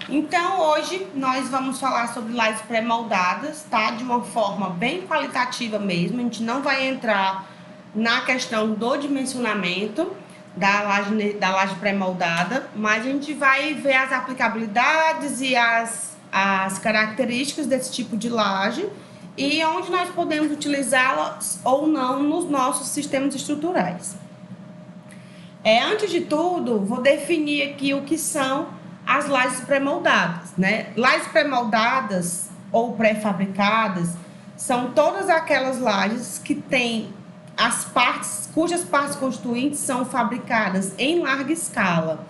Então, hoje nós vamos falar sobre lajes pré-moldadas, tá? De uma forma bem qualitativa mesmo. A gente não vai entrar na questão do dimensionamento da laje pré-moldada, mas a gente vai ver as aplicabilidades e as características desse tipo de laje e onde nós podemos utilizá-las ou não nos nossos sistemas estruturais. Antes de tudo, vou definir aqui o que são as lajes pré-moldadas, né? Lajes pré-moldadas ou pré-fabricadas são todas aquelas lajes que têm as partes, cujas partes constituintes são fabricadas em larga escala,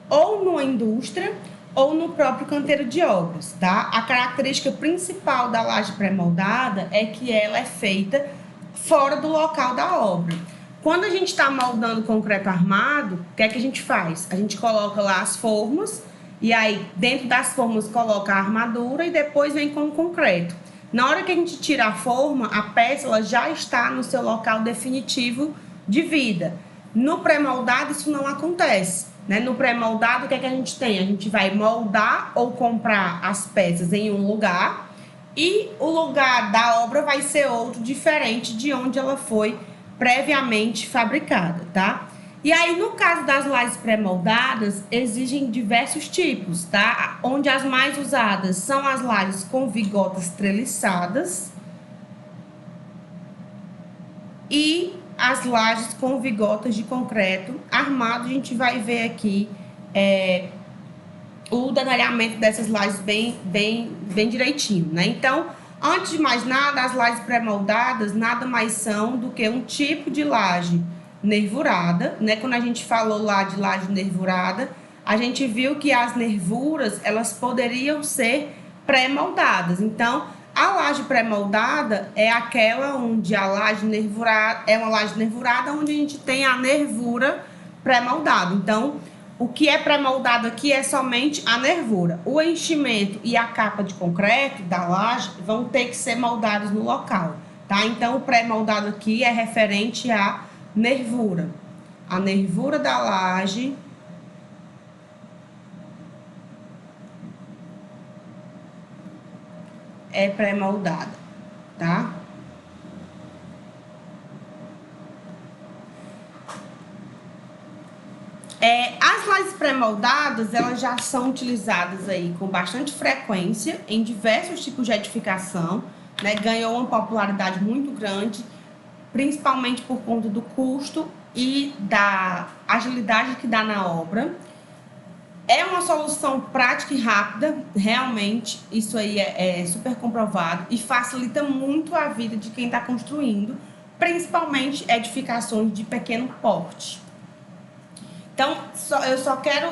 ou numa indústria ou no próprio canteiro de obras, tá? A característica principal da laje pré-moldada é que ela é feita fora do local da obra. Quando a gente está moldando concreto armado, o que é que a gente faz? A gente coloca lá as formas, e aí dentro das formas coloca a armadura e depois vem com o concreto. Na hora que a gente tira a forma, a peça ela já está no seu local definitivo de vida. No pré-moldado isso não acontece, né? No pré-moldado o que é que a gente tem? A gente vai moldar ou comprar as peças em um lugar e o lugar da obra vai ser outro, diferente de onde ela foi previamente fabricada, tá? E aí, no caso das lajes pré-moldadas, existem diversos tipos, tá? Onde as mais usadas são as lajes com vigotas treliçadas e as lajes com vigotas de concreto armado. A gente vai ver aqui o detalhamento dessas lajes bem direitinho, né? Então, antes de mais nada, as lajes pré-moldadas nada mais são do que um tipo de laje nervurada, né? Quando a gente falou lá de laje nervurada, a gente viu que as nervuras, elas poderiam ser pré-moldadas. Então, a laje pré-moldada é aquela onde a laje nervurada é uma laje nervurada onde a gente tem a nervura pré-moldada. Então, o que é pré-moldado aqui é somente a nervura. O enchimento e a capa de concreto da laje vão ter que ser moldados no local, tá? Então, o pré-moldado aqui é referente à nervura. A nervura da laje é pré-moldada, tá? As lajes pré-moldadas, elas já são utilizadas aí com bastante frequência em diversos tipos de edificação, né? Ganhou uma popularidade muito grande, principalmente por conta do custo e da agilidade que dá na obra. É uma solução prática e rápida, realmente, isso aí é super comprovado e facilita muito a vida de quem está construindo, principalmente edificações de pequeno porte. Então, eu só quero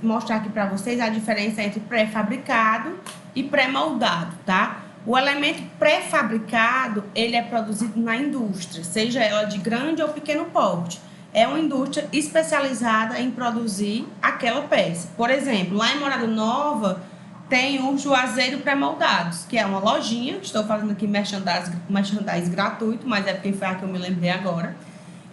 mostrar aqui para vocês a diferença entre pré-fabricado e pré-moldado, tá? O elemento pré-fabricado, ele é produzido na indústria, seja ela de grande ou pequeno porte. É uma indústria especializada em produzir aquela peça. Por exemplo, lá em Morada Nova, tem o Juazeiro Pré-Moldados, que é uma lojinha. Estou fazendo aqui merchandise gratuito, mas é porque foi a que eu me lembrei agora.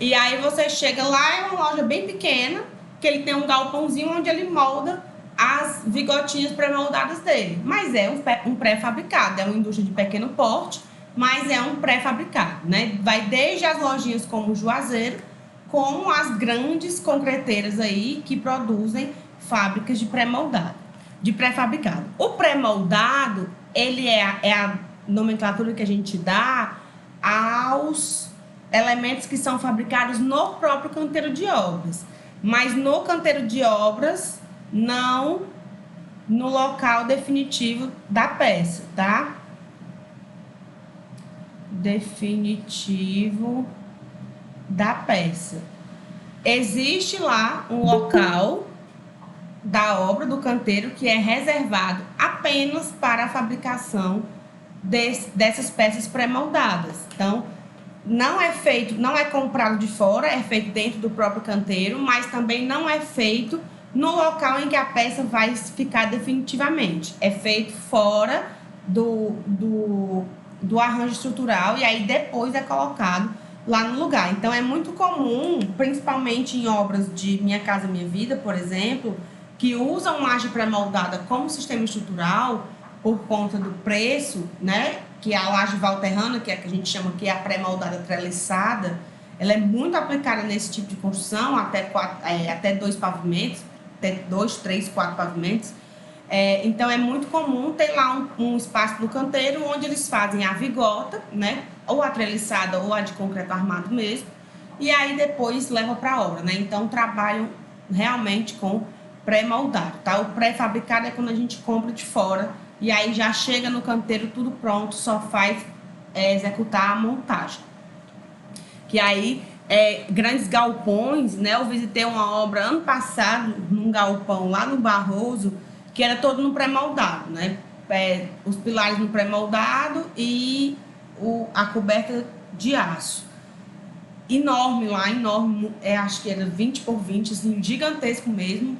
E aí você chega lá, é uma loja bem pequena, que ele tem um galpãozinho onde ele molda as vigotinhas pré-moldadas dele. Mas é um pré-fabricado, é uma indústria de pequeno porte, mas é um pré-fabricado, né? Vai desde as lojinhas como o Juazeiro, como as grandes concreteiras aí que produzem fábricas de pré-moldado, de pré-fabricado. O pré-moldado, ele é a nomenclatura que a gente dá aos elementos que são fabricados no próprio canteiro de obras, mas no canteiro de obras, não no local definitivo da peça, tá? Definitivo da peça. Existe lá um local da obra do canteiro que é reservado apenas para a fabricação dessas peças pré-moldadas. Então, não é comprado de fora, é feito dentro do próprio canteiro, mas também não é feito no local em que a peça vai ficar definitivamente. É feito fora do arranjo estrutural e aí depois é colocado lá no lugar. Então, é muito comum, principalmente em obras de Minha Casa Minha Vida, por exemplo, que usam laje pré-moldada como sistema estrutural por conta do preço, né? Que a laje valterrana, que é a que a gente chama que é a pré-moldada treliçada, ela é muito aplicada nesse tipo de construção, até 2 pavimentos, até 2, 3, 4 pavimentos. Então, é muito comum ter lá um espaço no canteiro onde eles fazem a vigota, né? Ou a treliçada ou a de concreto armado mesmo. E aí, depois, leva para a obra, né? Então, trabalham realmente com pré-moldado, tá? O pré-fabricado é quando a gente compra de fora e aí já chega no canteiro tudo pronto, só faz executar a montagem. Que aí, grandes galpões, né? Eu visitei uma obra ano passado, num galpão lá no Barroso, que era todo no pré-moldado, né? Os pilares no pré-moldado e a coberta de aço. Enorme lá, enorme, acho que era 20 por 20, assim, gigantesco mesmo,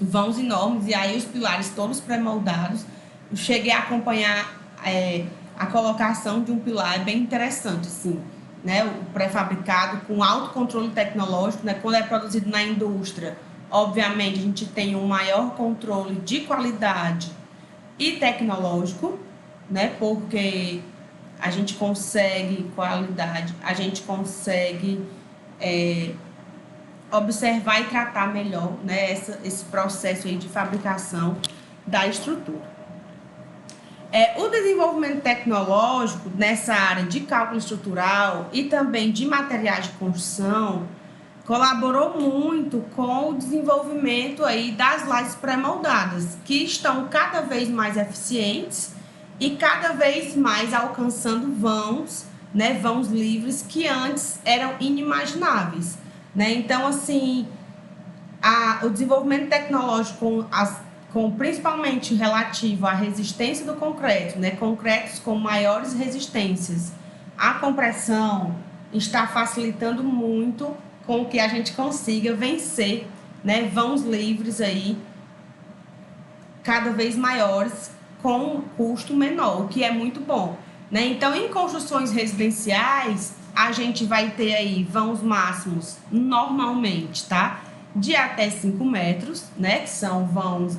vãos enormes, e aí os pilares todos pré-moldados. Eu cheguei a acompanhar a colocação de um pilar bem interessante, assim, né? O pré-fabricado com alto controle tecnológico, né? Quando é produzido na indústria, obviamente a gente tem um maior controle de qualidade e tecnológico, né? Porque a gente consegue qualidade, a gente consegue observar e tratar melhor, né, esse processo aí de fabricação da estrutura. O desenvolvimento tecnológico nessa área de cálculo estrutural e também de materiais de construção colaborou muito com o desenvolvimento aí das lajes pré-moldadas, que estão cada vez mais eficientes e cada vez mais alcançando vãos, né, vãos livres que antes eram inimagináveis, né? Então, assim, o desenvolvimento tecnológico principalmente relativo à resistência do concreto, né, concretos com maiores resistências à compressão, está facilitando muito com que a gente consiga vencer, né, vãos livres aí cada vez maiores com um custo menor, o que é muito bom, né? Então, em construções residenciais, a gente vai ter aí vãos máximos normalmente, tá? De até 5 metros, né? Que são vãos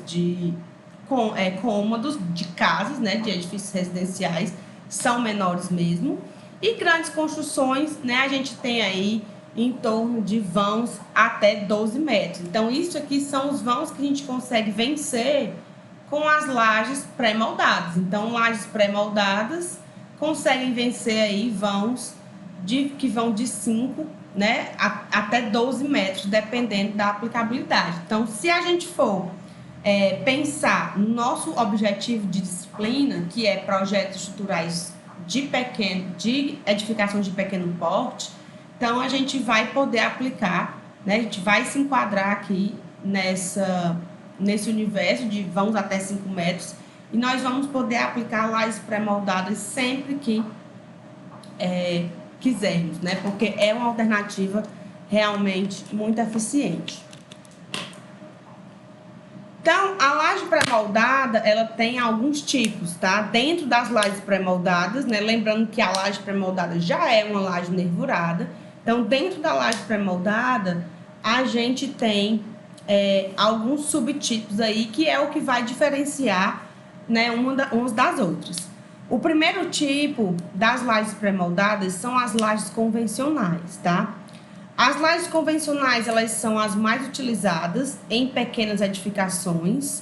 cômodos de casas, né? De edifícios residenciais, são menores mesmo. E grandes construções, né? A gente tem aí em torno de vãos até 12 metros. Então, isso aqui são os vãos que a gente consegue vencer com as lajes pré-moldadas. Então, lajes pré-moldadas conseguem vencer aí vãos que vão de 5, né, até 12 metros, dependendo da aplicabilidade. Então, se a gente for pensar no nosso objetivo de disciplina, que é projetos estruturais de edificações de pequeno porte, então a gente vai poder aplicar, né, a gente vai se enquadrar aqui nesse universo de vãos até 5 metros e nós vamos poder aplicar lajes pré-moldadas sempre que quisermos, né? Porque é uma alternativa realmente muito eficiente. Então, a laje pré-moldada, ela tem alguns tipos, tá? Dentro das lajes pré-moldadas, né? Lembrando que a laje pré-moldada já é uma laje nervurada. Então, dentro da laje pré-moldada, a gente tem alguns subtipos aí, que é o que vai diferenciar, né, umas das outras. O primeiro tipo das lajes pré-moldadas são as lajes convencionais, tá? As lajes convencionais, elas são as mais utilizadas em pequenas edificações,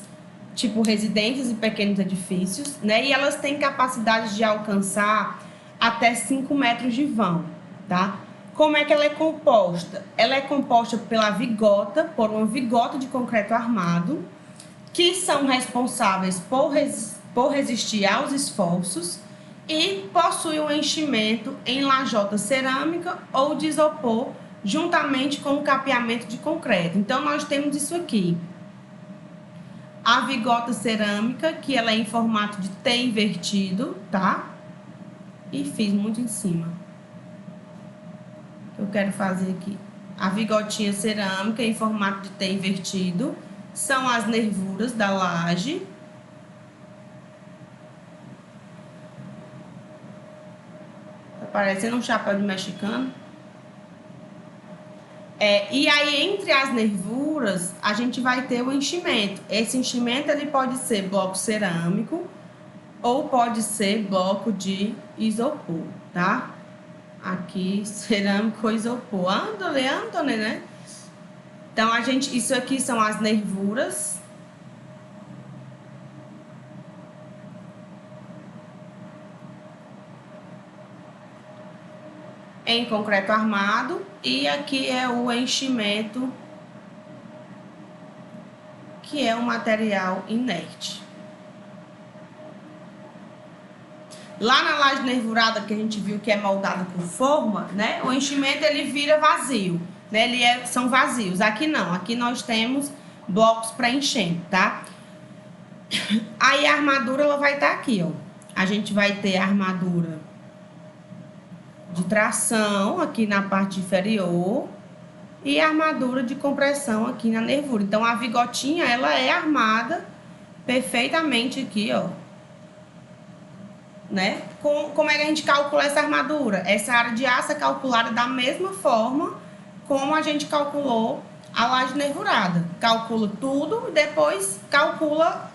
tipo residências e pequenos edifícios, né? E elas têm capacidade de alcançar até 5 metros de vão, tá? Como é que ela é composta? Ela é composta por uma vigota de concreto armado, que são responsáveis por resistir aos esforços e possui um enchimento em lajota cerâmica ou de isopor, juntamente com o capeamento de concreto. Então, nós temos isso aqui. A vigota cerâmica, que ela é em formato de T invertido, tá? E fiz muito em cima. Eu quero fazer aqui. A vigotinha cerâmica em formato de T invertido. São as nervuras da laje. Tá parecendo um chapéu de mexicano. E aí, entre as nervuras, nervuras, a gente vai ter o enchimento. Esse enchimento ele pode ser bloco cerâmico ou pode ser bloco de isopor, tá? Aqui, cerâmico ou isopor. Andole, né? Então, isso aqui são as nervuras. Em concreto armado. E aqui é o enchimento, que é um material inerte. Lá na laje nervurada, que a gente viu que é moldada por forma, né? O enchimento ele vira vazio, né? São vazios. Aqui não, aqui nós temos blocos para encher, tá? Aí a armadura ela vai estar aqui, ó. A gente vai ter a armadura de tração aqui na parte inferior e a armadura de compressão aqui na nervura. Então a vigotinha ela é armada perfeitamente aqui, ó. Né? Como é que a gente calcula essa armadura? Essa área de aço é calculada da mesma forma como a gente calculou a laje nervurada. Calcula tudo e depois calcula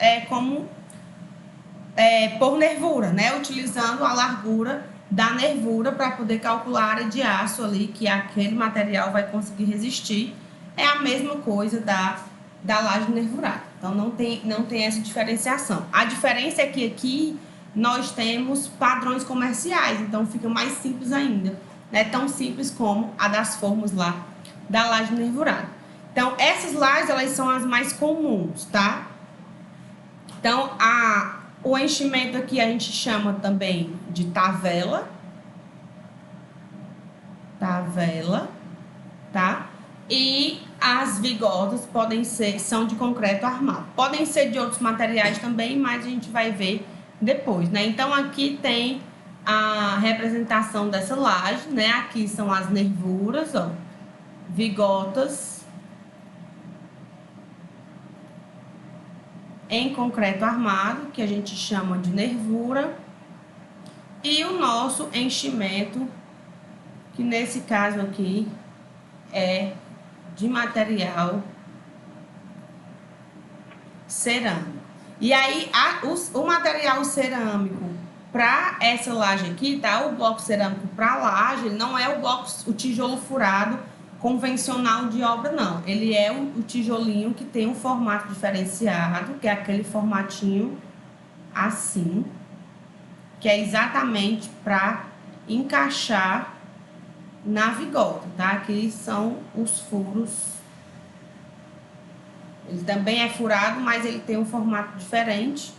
por nervura, né? Utilizando a largura da nervura para poder calcular a área de aço ali que aquele material vai conseguir resistir. É a mesma coisa da laje nervurada. Então não tem essa diferenciação. A diferença é que aqui nós temos padrões comerciais, então fica mais simples ainda, né? Tão simples como a das formas lá da laje nervurada. Então, essas lajes, elas são as mais comuns, tá? Então, o enchimento aqui a gente chama também de tavela, tá? E as vigotas são de concreto armado. Podem ser de outros materiais também, mas a gente vai ver depois, né? Então, aqui tem a representação dessa laje, né? Aqui são as nervuras, ó, vigotas em concreto armado, que a gente chama de nervura, e o nosso enchimento, que nesse caso aqui é de material cerâmico. E aí, o material cerâmico para essa laje aqui, tá? O bloco cerâmico para laje não é o tijolo furado convencional de obra, não. Ele é o tijolinho que tem um formato diferenciado, que é aquele formatinho assim, que é exatamente para encaixar na vigota, tá? Aqui são os furos. Ele também é furado, mas ele tem um formato diferente,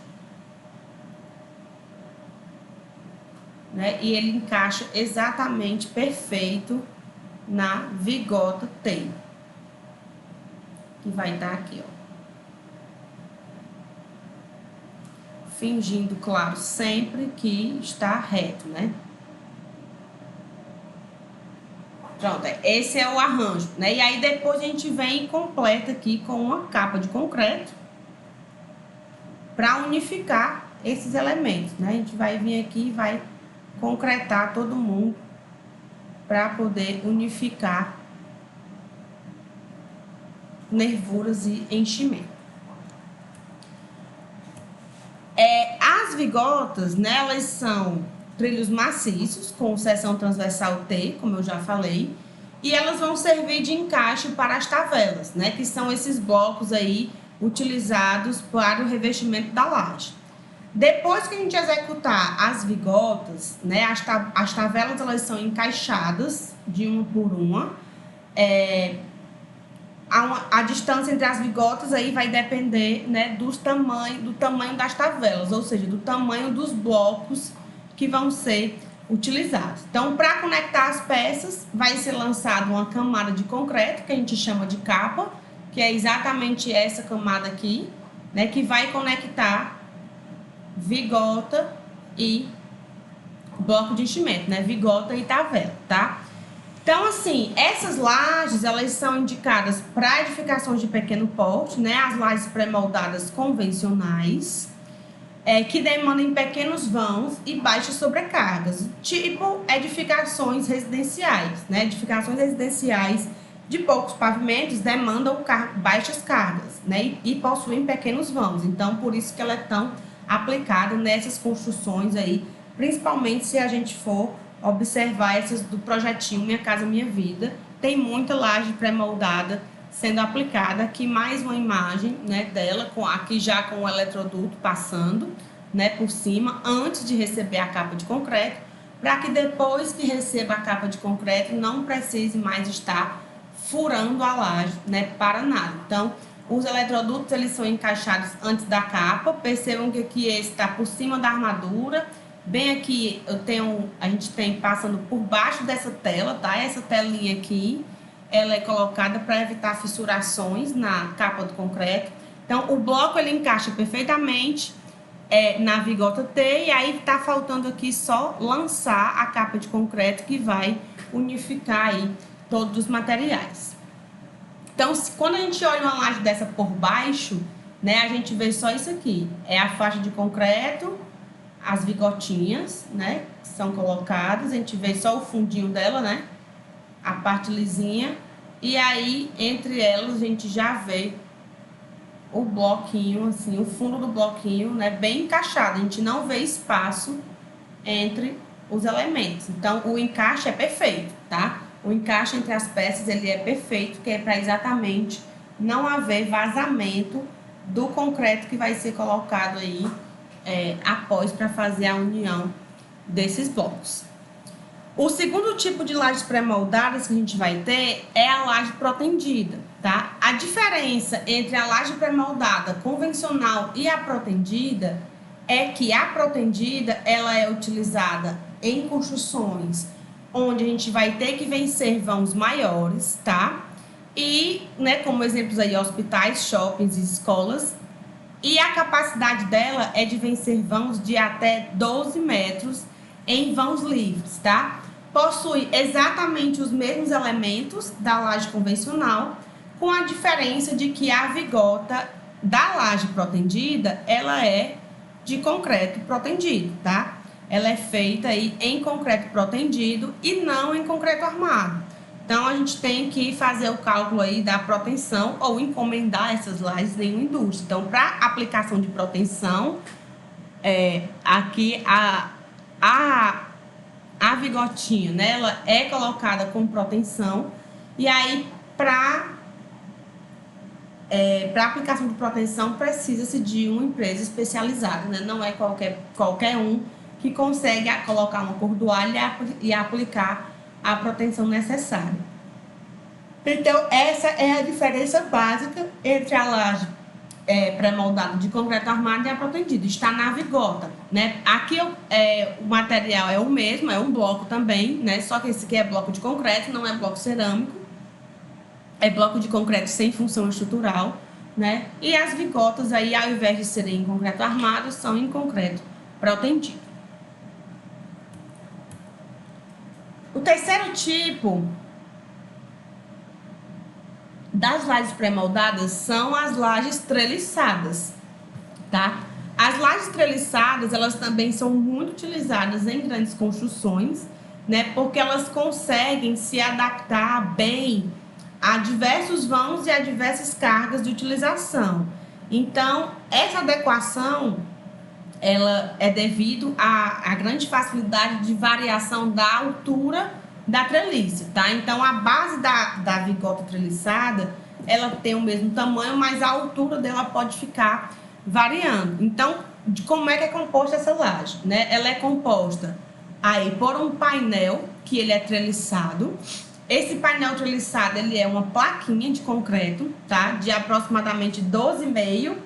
né? E ele encaixa exatamente perfeito na vigota T, que vai estar aqui, ó. Fingindo, claro, sempre que está reto, né? Pronto, esse é o arranjo, né? E aí depois a gente vem e completa aqui com uma capa de concreto para unificar esses elementos, né? A gente vai vir aqui e vai concretar todo mundo para poder unificar nervuras e enchimento. As vigotas, né, elas são trilhos maciços com seção transversal T, como eu já falei, e elas vão servir de encaixe para as tavelas, né, que são esses blocos aí utilizados para o revestimento da laje. Depois que a gente executar as vigotas, né, as tavelas elas são encaixadas de uma por uma. A distância entre as vigotas aí vai depender, né, do tamanho das tavelas, ou seja, do tamanho dos blocos que vão ser utilizados. Então, para conectar as peças, vai ser lançada uma camada de concreto, que a gente chama de capa, que é exatamente essa camada aqui, né, que vai conectar vigota e bloco de enchimento, né, vigota e tavela, tá? Então, assim, essas lajes, elas são indicadas para edificações de pequeno porte, né, as lajes pré-moldadas convencionais, que demandam pequenos vãos e baixas sobrecargas, tipo edificações residenciais, né? Edificações residenciais de poucos pavimentos demandam baixas cargas, né? E possuem pequenos vãos. Então, por isso que ela é tão aplicada nessas construções aí, principalmente se a gente for observar essas do projetinho Minha Casa Minha Vida. Tem muita laje pré-moldada sendo aplicada. Aqui mais uma imagem, né, dela, aqui já com o eletroduto passando, né, por cima, antes de receber a capa de concreto, para que depois que receba a capa de concreto não precise mais estar furando a laje, né, para nada. Então, os eletrodutos eles são encaixados antes da capa. Percebam que aqui esse está por cima da armadura. Bem aqui a gente tem passando por baixo dessa tela, tá? Essa telinha aqui, ela é colocada para evitar fissurações na capa do concreto. Então, o bloco ele encaixa perfeitamente na vigota T, e aí tá faltando aqui só lançar a capa de concreto que vai unificar aí todos os materiais. Então, quando a gente olha uma laje dessa por baixo, né, a gente vê só isso aqui. É a faixa de concreto, as vigotinhas, né, que são colocadas. A gente vê só o fundinho dela, né, a parte lisinha. E aí, entre elas, a gente já vê o bloquinho, assim, o fundo do bloquinho, né, bem encaixado. A gente não vê espaço entre os elementos. Então, o encaixe é perfeito, tá? O encaixe entre as peças, ele é perfeito, que é para exatamente não haver vazamento do concreto que vai ser colocado aí após para fazer a união desses blocos. O segundo tipo de lajes pré-moldadas que a gente vai ter é a laje protendida, tá? A diferença entre a laje pré-moldada convencional e a protendida é que a protendida, ela é utilizada em construções onde a gente vai ter que vencer vãos maiores, tá? E, né, como exemplos aí, hospitais, shoppings e escolas. E a capacidade dela é de vencer vãos de até 12 metros em vãos livres, tá? Possui exatamente os mesmos elementos da laje convencional, com a diferença de que a vigota da laje protendida, ela é de concreto protendido, tá? Ela é feita aí em concreto protendido e não em concreto armado. Então, a gente tem que fazer o cálculo aí da proteção ou encomendar essas lajes em uma indústria. Então, para aplicação de proteção, aqui a vigotinha, né, ela é colocada com proteção. E aí, para aplicação de proteção, precisa-se de uma empresa especializada, né? Não é qualquer um que consegue colocar uma cordoalha e aplicar a proteção necessária. Então, essa é a diferença básica entre a laje pré-moldada de concreto armado e a protendida. Está na vigota, né? Aqui o material é o mesmo, é um bloco também, né? Só que esse aqui é bloco de concreto, não é bloco cerâmico. É bloco de concreto sem função estrutural, né? E as vigotas aí, ao invés de serem em concreto armado, são em concreto protendido. O terceiro tipo das lajes pré-moldadas são as lajes treliçadas, tá? As lajes treliçadas, elas também são muito utilizadas em grandes construções, né? Porque elas conseguem se adaptar bem a diversos vãos e a diversas cargas de utilização. Então, essa adequação, ela é devido à grande facilidade de variação da altura da treliça, tá? Então, a base da vigota treliçada, ela tem o mesmo tamanho, mas a altura dela pode ficar variando. Então, de como é que é composta essa laje, né? Ela é composta aí por um painel, que ele é treliçado. Esse painel treliçado, ele é uma plaquinha de concreto, tá? De aproximadamente 12,5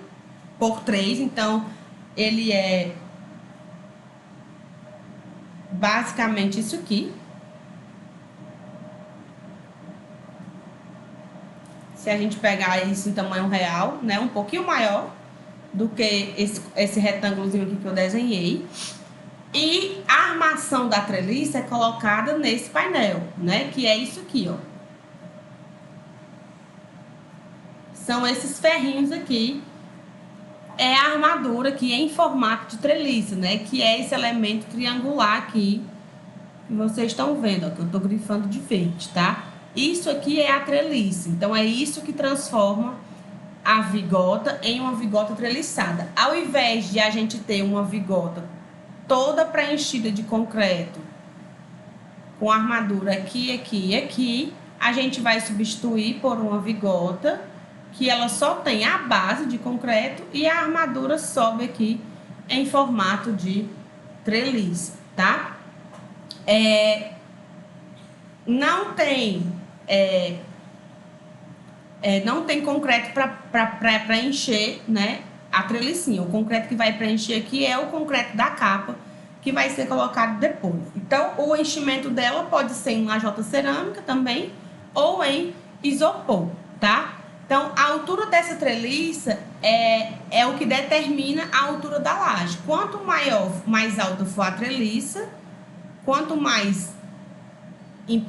por 3, então ele é basicamente isso aqui. Se a gente pegar isso em tamanho real, né, um pouquinho maior do que esse retângulozinho aqui que eu desenhei. E a armação da treliça é colocada nesse painel, né, que é isso aqui, ó. São esses ferrinhos aqui. É a armadura que é em formato de treliça, né? Que é esse elemento triangular aqui que vocês estão vendo, ó, que eu tô grifando de verde, tá? Isso aqui é a treliça. Então, é isso que transforma a vigota em uma vigota treliçada. Ao invés de a gente ter uma vigota toda preenchida de concreto, com armadura aqui, aqui e aqui, a gente vai substituir por uma vigota que ela só tem a base de concreto e a armadura sobe aqui em formato de treliça, tá? Não tem concreto para preencher, né, a trelicinha. O concreto que vai preencher aqui é o concreto da capa, que vai ser colocado depois. Então, o enchimento dela pode ser em lajota cerâmica também, ou em isopor, tá? Então, a altura dessa treliça é o que determina a altura da laje. Quanto mais alta for a treliça, quanto mais em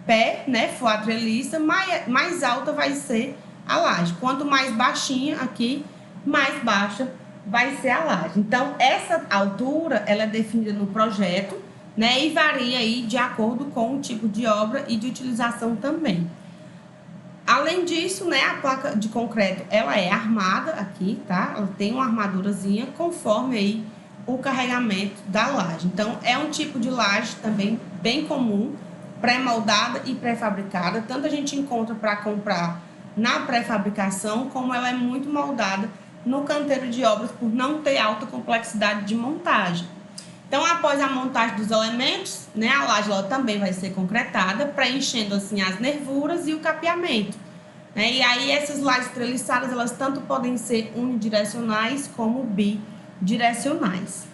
pé, né, for a treliça, mais alta vai ser a laje. Quanto mais baixinha aqui, mais baixa vai ser a laje. Então, essa altura, ela é definida no projeto, né, e varia aí de acordo com o tipo de obra e de utilização também. Além disso, né, a placa de concreto, ela é armada aqui, tá? Ela tem uma armadurazinha conforme aí o carregamento da laje. Então, é um tipo de laje também bem comum, pré-moldada e pré-fabricada. Tanto a gente encontra para comprar na pré-fabricação, como ela é muito moldada no canteiro de obras por não ter alta complexidade de montagem. Então, após a montagem dos elementos, né, a laje ela também vai ser concretada, preenchendo assim as nervuras e o capeamento, né? E aí essas lajes treliçadas, elas tanto podem ser unidirecionais como bidirecionais.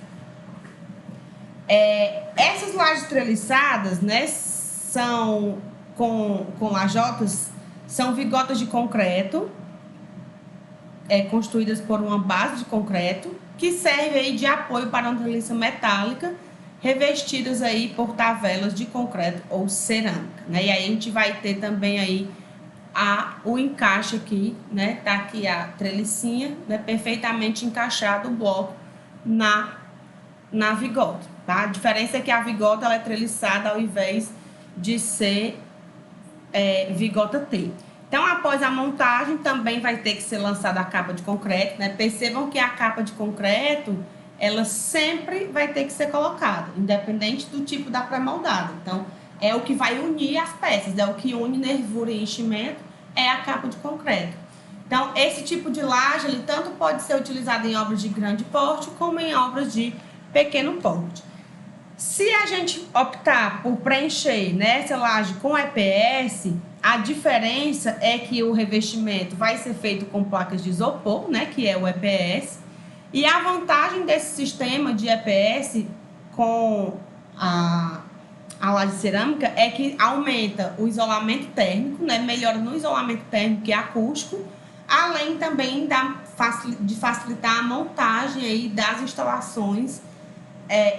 Essas lajes treliçadas, né, são com lajotas, são vigotas de concreto, construídas por uma base de concreto, que serve aí de apoio para uma treliça metálica, revestidas aí por tavelas de concreto ou cerâmica, né? E aí a gente vai ter também aí o encaixe aqui, né? Tá aqui a trelicinha, né? Perfeitamente encaixado o bloco na vigota, tá? A diferença é que a vigota ela é treliçada ao invés de ser vigota T. Então, após a montagem, também vai ter que ser lançada a capa de concreto, né? Percebam que a capa de concreto, ela sempre vai ter que ser colocada, independente do tipo da pré-moldada. Então, é o que vai unir as peças, é o que une nervura e enchimento, é a capa de concreto. Então, esse tipo de laje, ele tanto pode ser utilizado em obras de grande porte, como em obras de pequeno porte. Se a gente optar por preencher, né, essa laje com EPS, a diferença é que o revestimento vai ser feito com placas de isopor, né, que é o EPS. E a vantagem desse sistema de EPS com a laje cerâmica é que aumenta o isolamento térmico, né, melhora no isolamento térmico e acústico, além também de facilitar a montagem aí das instalações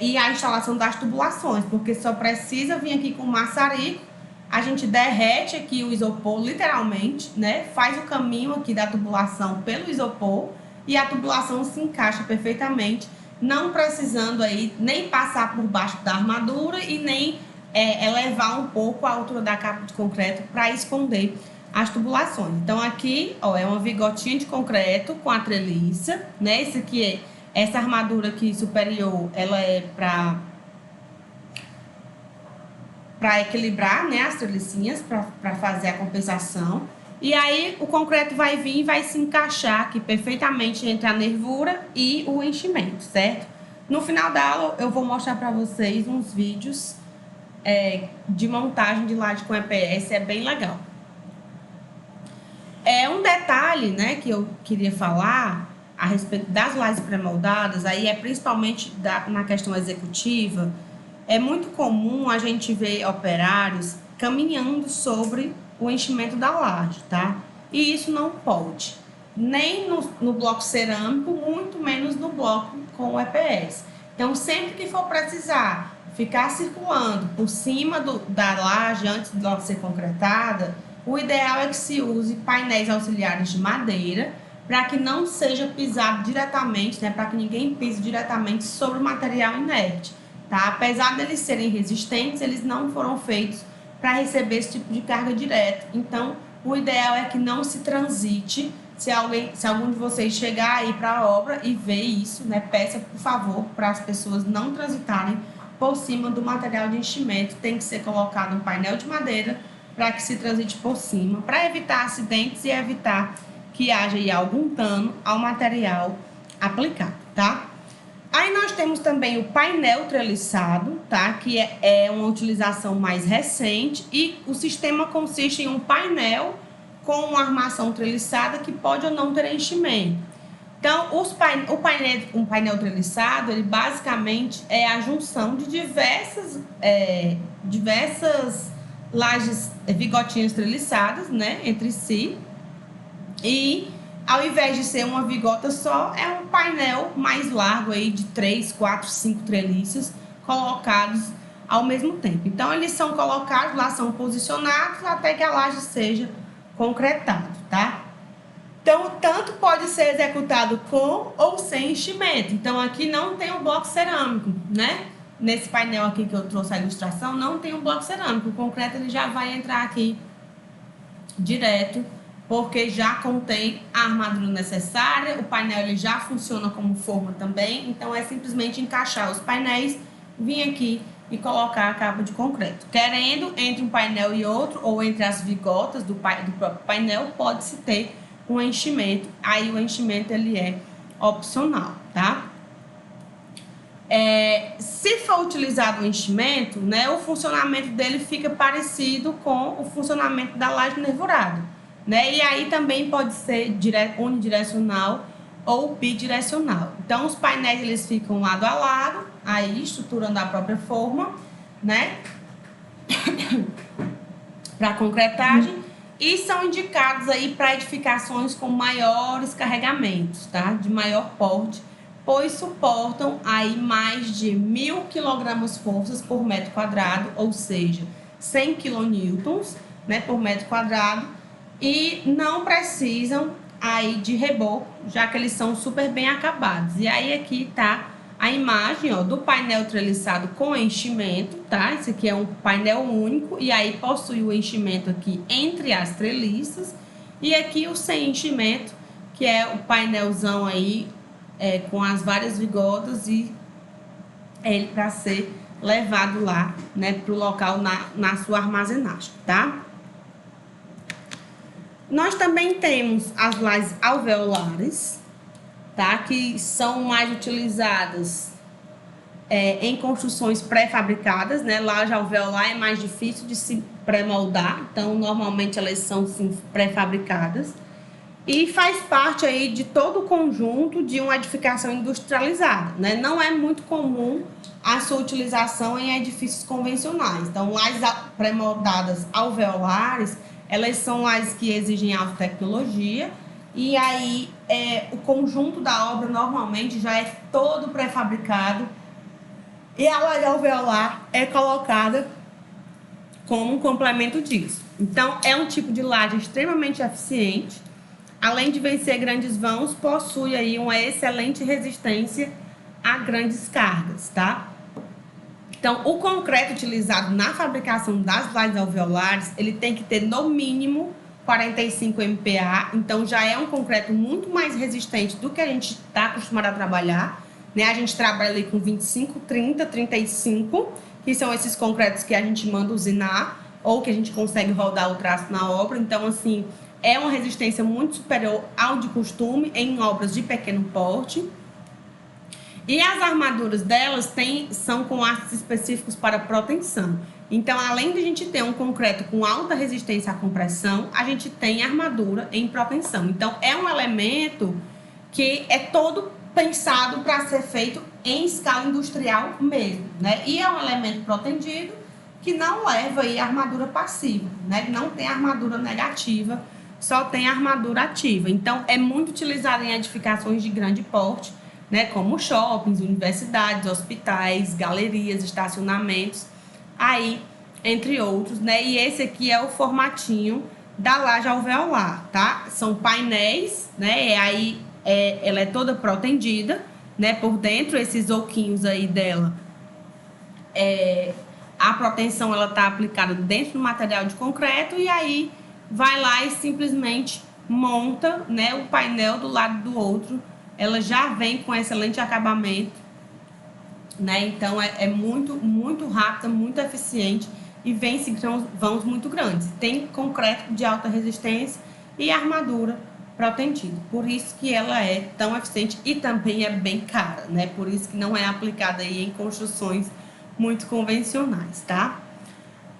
e a instalação das tubulações, porque só precisa vir aqui com o maçarico, a gente derrete aqui o isopor literalmente, né? Faz o caminho aqui da tubulação pelo isopor e a tubulação se encaixa perfeitamente, não precisando aí nem passar por baixo da armadura e nem elevar um pouco a altura da capa de concreto para esconder as tubulações. Então aqui, ó, é uma vigotinha de concreto com a treliça, né? Esse aqui essa armadura aqui superior, ela é para equilibrar, né, as trelicinhas, para fazer a compensação. E aí o concreto vai vir e vai se encaixar aqui perfeitamente entre a nervura e o enchimento, certo? No final da aula eu vou mostrar para vocês uns vídeos de montagem de laje com EPS, é bem legal. Um detalhe, né, que eu queria falar a respeito das lajes pré-moldadas, aí principalmente na questão executiva, é muito comum a gente ver operários caminhando sobre o enchimento da laje, tá? E isso não pode, nem no bloco cerâmico, muito menos no bloco com EPS. Então, sempre que for precisar ficar circulando por cima da laje antes de ela ser concretada, o ideal é que se use painéis auxiliares de madeira, para que não seja pisado diretamente, né? Para que ninguém pise diretamente sobre o material inerte, tá? Apesar deles serem resistentes, eles não foram feitos para receber esse tipo de carga direta. Então, o ideal é que não se transite. Se algum de vocês chegar aí para a obra e ver isso, né, peça, por favor, para as pessoas não transitarem por cima do material de enchimento. Tem que ser colocado um painel de madeira para que se transite por cima, para evitar acidentes e evitar que haja aí algum dano ao material aplicado, tá? Aí nós temos também o painel treliçado, tá? Que é uma utilização mais recente e o sistema consiste em um painel com uma armação treliçada que pode ou não ter enchimento. Então, um painel treliçado, ele basicamente é a junção de diversas lajes, vigotinhas treliçadas, né, entre si. E ao invés de ser uma vigota só, é um painel mais largo aí de 3, 4, 5 treliças colocados ao mesmo tempo. Então, eles são colocados lá, são posicionados até que a laje seja concretada, tá? Então, tanto pode ser executado com ou sem enchimento. Então, aqui não tem o bloco cerâmico, né? Nesse painel aqui que eu trouxe a ilustração, não tem o bloco cerâmico. O concreto ele já vai entrar aqui direto, porque já contém a armadura necessária. O painel ele já funciona como forma também. Então, é simplesmente encaixar os painéis, vir aqui e colocar a capa de concreto. Querendo, entre um painel e outro, ou entre as vigotas do próprio painel, pode-se ter um enchimento. Aí o enchimento ele é opcional, tá? Se for utilizado o enchimento, né, o funcionamento dele fica parecido com o funcionamento da laje nervurada, né? E aí também pode ser unidirecional ou bidirecional. Então, os painéis eles ficam lado a lado, aí estruturando a própria forma, né? Para concretagem. E são indicados aí para edificações com maiores carregamentos, tá? De maior porte, pois suportam aí mais de 1.000 kgf por metro quadrado, ou seja, 100 kN, né, por metro quadrado, e não precisam aí de reboco, já que eles são super bem acabados. E aí aqui tá a imagem, ó, do painel treliçado com enchimento, tá? Esse aqui é um painel único e aí possui o enchimento aqui entre as treliças. E aqui o sem enchimento, que é o painelzão aí com as várias vigotas e ele para ser levado lá, né, para o local na sua armazenagem, tá? Nós também temos as lajes alveolares, tá? Que são mais utilizadas em construções pré-fabricadas, né? Laje alveolar é mais difícil de se pré-moldar, então normalmente elas são sim pré-fabricadas e faz parte aí de todo o conjunto de uma edificação industrializada, né? Não é muito comum a sua utilização em edifícios convencionais. Então, lajes pré-moldadas alveolares, elas são lajes que exigem alta tecnologia. E aí, o conjunto da obra normalmente já é todo pré-fabricado e a laje alveolar é colocada como um complemento disso. Então, é um tipo de laje extremamente eficiente. Além de vencer grandes vãos, possui aí uma excelente resistência a grandes cargas, tá? Então, o concreto utilizado na fabricação das lajes alveolares, ele tem que ter no mínimo 45 MPa, então já é um concreto muito mais resistente do que a gente está acostumado a trabalhar, né? A gente trabalha ali com 25, 30, 35, que são esses concretos que a gente manda usinar ou que a gente consegue rodar o traço na obra. Então, assim, é uma resistência muito superior ao de costume em obras de pequeno porte. E as armaduras delas são com aços específicos para proteção. Então, além de a gente ter um concreto com alta resistência à compressão, a gente tem armadura em proteção. Então, é um elemento que é todo pensado para ser feito em escala industrial mesmo, né? E é um elemento protegido que não leva aí armadura passiva, né? Não tem armadura negativa, só tem armadura ativa. Então, é muito utilizado em edificações de grande porte, né? Como shoppings, universidades, hospitais, galerias, estacionamentos, aí, entre outros, né? E esse aqui é o formatinho da laje alveolar, tá? São painéis, né? Ela é toda protendida, né? Por dentro, esses oquinhos aí dela a proteção ela está aplicada dentro do material de concreto e aí vai lá e simplesmente monta, né, o painel do lado do outro. Ela já vem com excelente acabamento, né? Então é muito rápida, muito eficiente e vence vãos muito grandes. Tem concreto de alta resistência e armadura protendida. Por isso que ela é tão eficiente e também é bem cara, né? Por isso que não é aplicada aí em construções muito convencionais, tá?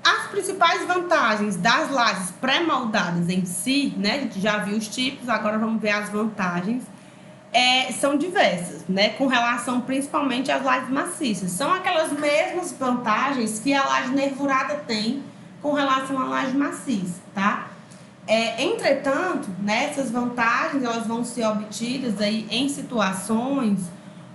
As principais vantagens das lajes pré-moldadas em si, né? A gente já viu os tipos, agora vamos ver as vantagens. São diversas, né? Com relação principalmente às lajes maciças. São aquelas mesmas vantagens que a laje nervurada tem com relação à laje maciça, tá? Entretanto, né, essas vantagens elas vão ser obtidas aí em situações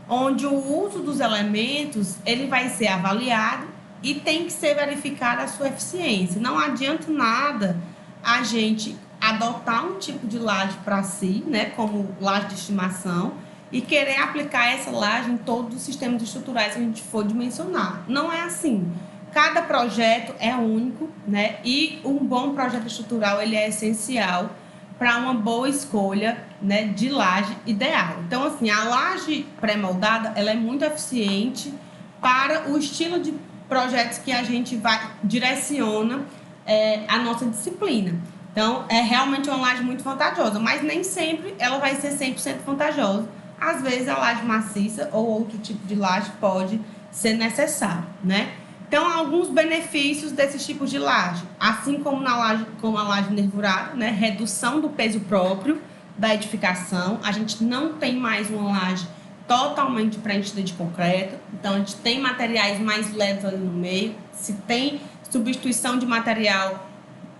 onde o uso dos elementos ele vai ser avaliado e tem que ser verificada a sua eficiência. Não adianta nada a gente adotar um tipo de laje para si, né, como laje de estimação, e querer aplicar essa laje em todos os sistemas estruturais que a gente for dimensionar. Não é assim. Cada projeto é único, né, e um bom projeto estrutural ele é essencial para uma boa escolha, né, de laje ideal. Então, assim, a laje pré-moldada ela é muito eficiente para o estilo de projetos que a gente direciona a nossa disciplina. Então, é realmente uma laje muito vantajosa, mas nem sempre ela vai ser 100% vantajosa. Às vezes, a laje maciça ou outro tipo de laje pode ser necessário, né? Então, alguns benefícios desses tipos de laje, assim como a laje nervurada, né? Redução do peso próprio da edificação. A gente não tem mais uma laje totalmente preenchida de concreto, então a gente tem materiais mais leves ali no meio. Se tem substituição de material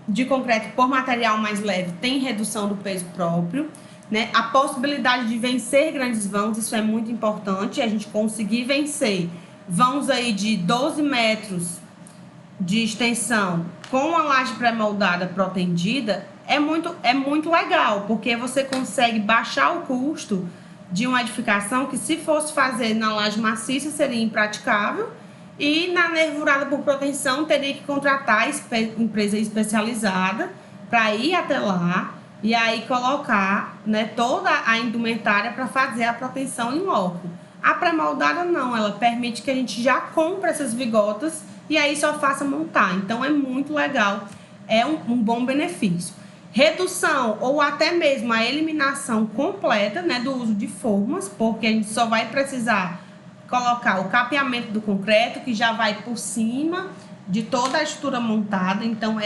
de concreto por material mais leve, tem redução do peso próprio, né? A possibilidade de vencer grandes vãos, isso é muito importante, a gente conseguir vencer vãos aí de 12 metros de extensão com a laje pré-moldada protendida é muito legal, porque você consegue baixar o custo de uma edificação que, se fosse fazer na laje maciça, seria impraticável, e na nervurada por proteção teria que contratar empresa especializada para ir até lá e aí colocar, né, toda a indumentária para fazer a proteção em loco. A pré-moldada não, ela permite que a gente já compre essas vigotas e aí só faça montar. Então é muito legal, é um bom benefício. Redução ou até mesmo a eliminação completa, né, do uso de formas, porque a gente só vai precisar colocar o capeamento do concreto, que já vai por cima de toda a estrutura montada. Então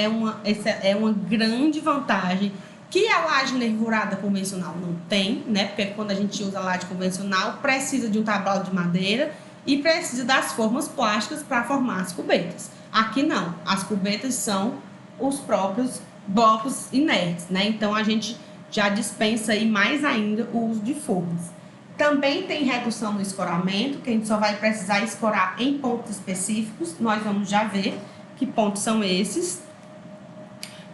essa é uma grande vantagem que a laje nervurada convencional não tem, né? Porque quando a gente usa a laje convencional, precisa de um tablado de madeira e precisa das formas plásticas para formar as cubetas. Aqui não, as cubetas são os próprios blocos inertes, né? Então a gente já dispensa aí mais ainda o uso de formas. Também tem redução no escoramento, que a gente só vai precisar escorar em pontos específicos. Nós vamos já ver que pontos são esses.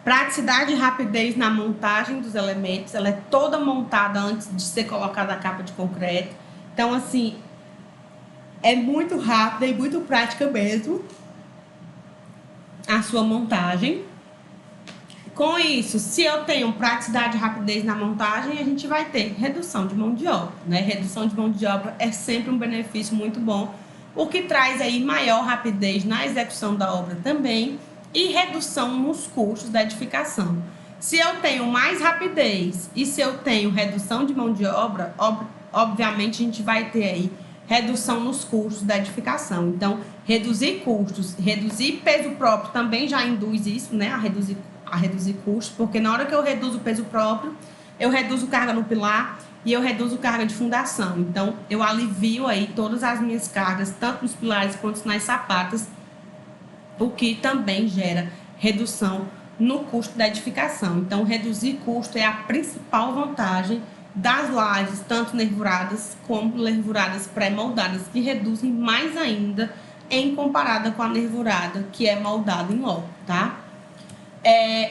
Praticidade e rapidez na montagem dos elementos, ela é toda montada antes de ser colocada a capa de concreto. Então, assim, é muito rápida e muito prática mesmo a sua montagem. Com isso, se eu tenho praticidade e rapidez na montagem, a gente vai ter redução de mão de obra, né? Redução de mão de obra é sempre um benefício muito bom, o que traz aí maior rapidez na execução da obra também e redução nos custos da edificação. Se eu tenho mais rapidez e se eu tenho redução de mão de obra, obviamente a gente vai ter aí redução nos custos da edificação. Então, reduzir custos, reduzir peso próprio também já induz isso, né, a reduzir custos, porque na hora que eu reduzo o peso próprio, eu reduzo carga no pilar e eu reduzo carga de fundação. Então, eu alivio aí todas as minhas cargas, tanto nos pilares quanto nas sapatas, o que também gera redução no custo da edificação. Então, reduzir custo é a principal vantagem das lajes, tanto nervuradas como nervuradas pré-moldadas, que reduzem mais ainda em comparada com a nervurada, que é moldada em loco, tá?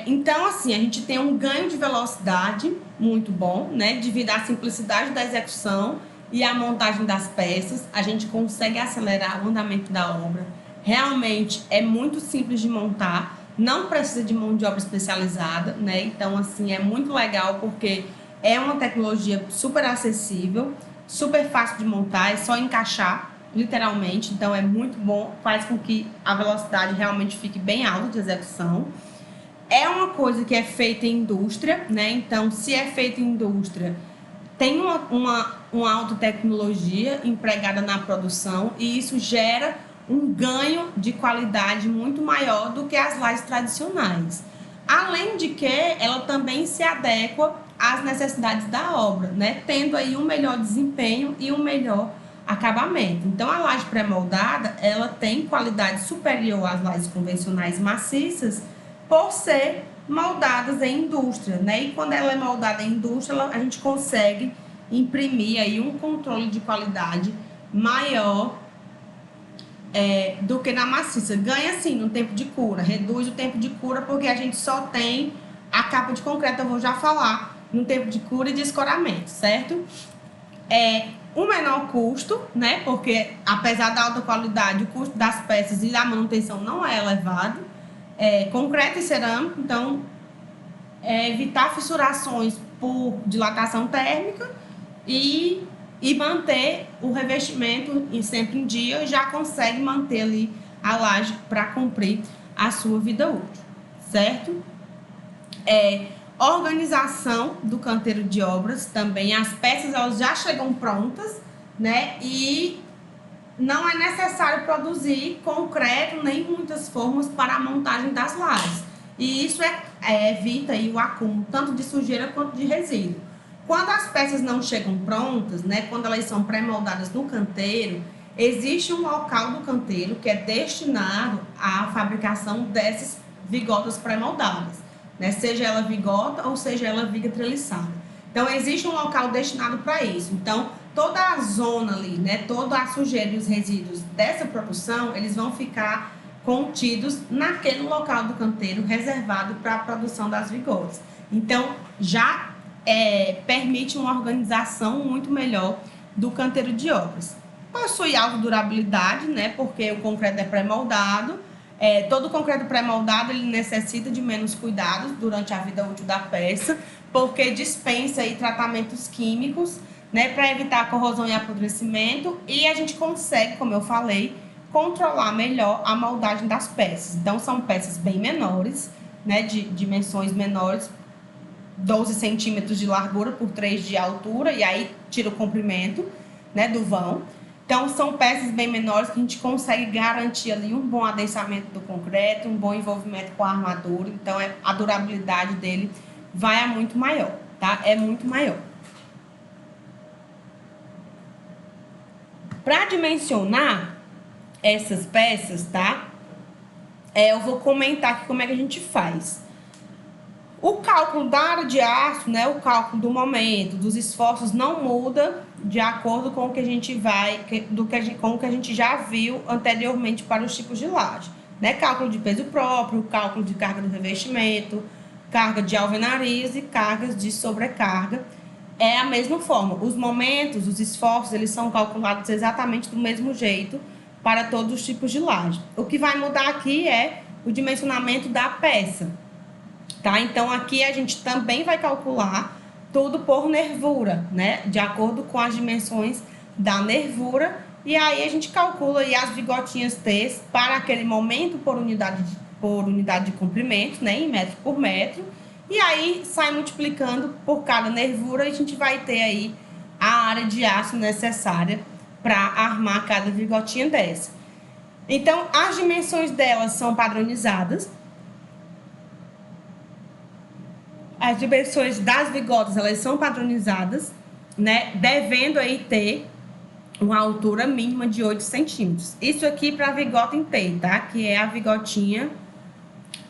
Então, assim, a gente tem um ganho de velocidade muito bom, né? Devido à simplicidade da execução e à montagem das peças, a gente consegue acelerar o andamento da obra, realmente é muito simples de montar, não precisa de mão de obra especializada, né? Então, assim, é muito legal porque é uma tecnologia super acessível, super fácil de montar, é só encaixar, literalmente. Então, é muito bom, faz com que a velocidade realmente fique bem alta de execução. É uma coisa que é feita em indústria, né? Então, se é feita em indústria, tem uma alta tecnologia empregada na produção e isso gera um ganho de qualidade muito maior do que as lajes tradicionais. Além de que ela também se adequa às necessidades da obra, né? Tendo aí um melhor desempenho e um melhor acabamento. Então, a laje pré-moldada, ela tem qualidade superior às lajes convencionais maciças por ser moldadas em indústria, né? E quando ela é moldada em indústria, a gente consegue imprimir aí um controle de qualidade maior do que na maciça. Ganha sim no tempo de cura, reduz o tempo de cura porque a gente só tem a capa de concreto, eu vou já falar, no tempo de cura e de escoramento, certo? Um menor custo, né? Porque apesar da alta qualidade, o custo das peças e da manutenção não é elevado. Concreto e cerâmico, então evitar fissurações por dilatação térmica e manter o revestimento sempre em dia, já consegue manter ali a laje para cumprir a sua vida útil, certo? Organização do canteiro de obras também, as peças elas já chegam prontas, né? E não é necessário produzir concreto nem muitas formas para a montagem das lajes. E isso evita aí o acúmulo tanto de sujeira quanto de resíduo. Quando as peças não chegam prontas, né, quando elas são pré-moldadas no canteiro, existe um local do canteiro que é destinado à fabricação dessas vigotas pré-moldadas, né, seja ela vigota ou seja ela viga treliçada. Então, existe um local destinado para isso. Então, toda a zona ali, né, toda a sujeira e os resíduos dessa produção, eles vão ficar contidos naquele local do canteiro reservado para a produção das vigotas. Então, já permite uma organização muito melhor do canteiro de obras. Possui alta durabilidade, né, porque o concreto é pré-moldado. Todo concreto pré-moldado ele necessita de menos cuidados durante a vida útil da peça, porque dispensa aí tratamentos químicos, né, para evitar a corrosão e apodrecimento, e a gente consegue, como eu falei, controlar melhor a moldagem das peças. Então, são peças bem menores, né, de dimensões menores, 12 centímetros de largura por 3 de altura, e aí tira o comprimento, né, do vão. Então, são peças bem menores que a gente consegue garantir ali um bom adensamento do concreto, um bom envolvimento com a armadura. Então, a durabilidade dele vai a muito maior, tá? É muito maior. Para dimensionar essas peças, tá? Eu vou comentar aqui como é que a gente faz. O cálculo da área de aço, né, o cálculo do momento, dos esforços não muda de acordo com o que a gente com o que a gente já viu anteriormente para os tipos de laje, né? Cálculo de peso próprio, cálculo de carga do revestimento, carga de alvenarias e cargas de sobrecarga. É a mesma forma. Os momentos, os esforços, eles são calculados exatamente do mesmo jeito para todos os tipos de laje. O que vai mudar aqui é o dimensionamento da peça, tá? Então, aqui a gente também vai calcular tudo por nervura, né? De acordo com as dimensões da nervura. E aí, a gente calcula aí as vigotinhas T para aquele momento por unidade de comprimento, né? Em metro por metro. E aí, sai multiplicando por cada nervura e a gente vai ter aí a área de aço necessária para armar cada vigotinha dessa. Então, as dimensões delas são padronizadas. As dimensões das vigotas, elas são padronizadas, né? Devendo aí ter uma altura mínima de 8 centímetros. Isso aqui para a vigota inteira, tá? Que é a vigotinha